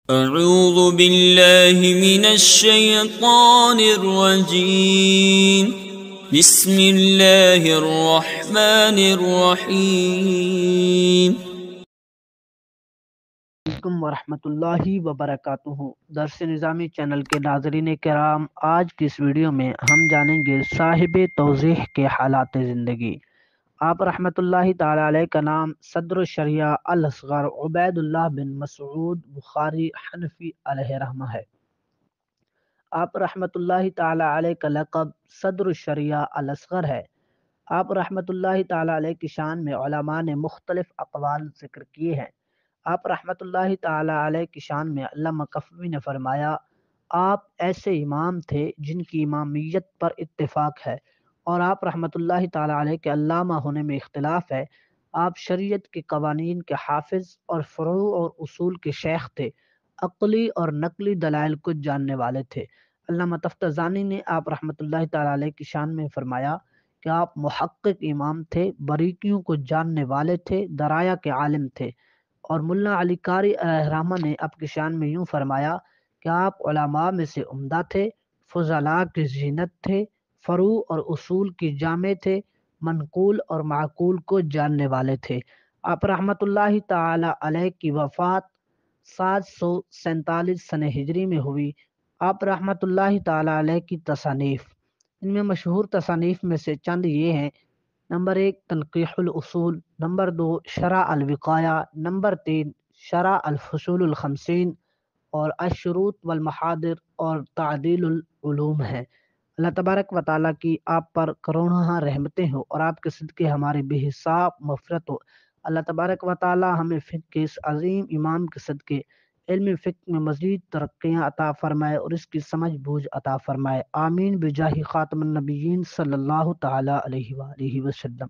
اعوذ باللہ من الشیطان الرجیم بسم اللہ الرحمن الرحیم۔ علیکم ورحمۃ اللہ وبرکاتہ۔ درس نظامی چینل کے ناظرین کرام، آج کی اس ویڈیو میں ہم جانیں گے صاحب توضیح کے حالات زندگی۔ آپ رحمۃ اللہ تعالی علیہ کا نام صدر الشریعہ الاصغر عبید اللہ بن مسعود بخاری حنفی علیہ رحمہ ہے۔ آپ رحمۃ اللہ تعالی علیہ کا لقب صدر الشریعہ الاصغر ہے۔ آپ رحمۃ اللہ تعالی علیہ کی شان میں علماء نے مختلف اقوال ذکر کیے ہیں۔ آپ رحمۃ اللہ تعالی علیہ کی شان میں علامہ کفوی نے فرمایا، آپ ایسے امام تھے جن کی امامیت پر اتفاق ہے، اور آپ رحمۃ اللہ تعالی علیہ کے علامہ ہونے میں اختلاف ہے۔ آپ شریعت کے قوانین کے حافظ اور فروع اور اصول کے شیخ تھے، عقلی اور نقلی دلائل کو جاننے والے تھے۔ علامہ تفتزانی نے آپ رحمۃ اللہ تعالی علیہ کی شان میں فرمایا کہ آپ محقق امام تھے، باریکیوں کو جاننے والے تھے، درایا کے عالم تھے۔ اور ملا علی قاری علیہ رحمہ نے آپ کی شان میں یوں فرمایا کہ آپ علماء میں سے عمدہ تھے، فضلاء کی زینت تھے، فروع اور اصول کی جامع تھے، منقول اور معقول کو جاننے والے تھے۔ آپ رحمۃ اللہ تعالی علیہ کی وفات 747 سنہ ہجری میں ہوئی۔ آپ رحمۃ اللہ تعالی علیہ کی تصانیف، ان میں مشہور تصانیف میں سے چند یہ ہیں: نمبر 1 تنقیح الاصول، نمبر 2 شرح الوقایہ، نمبر 3 شرح الفصول الخمسین، اور الشروط والمحاضر اور تعدیل العلوم ہیں۔ اللہ تبارک و تعالیٰ کی آپ پر کروڑوں رحمتیں ہوں اور آپ کے صدقے ہماری بے حساب مغفرت ہو۔ اللہ تبارک و تعالیٰ ہمیں فقہ کے اس عظیم امام کے صدقے علم فقہ میں مزید ترقیاں عطا فرمائے اور اس کی سمجھ بوجھ عطا فرمائے۔ آمین بجاہ خاتم النبیین صلی اللہ تعالی علیہ وآلہ وسلم۔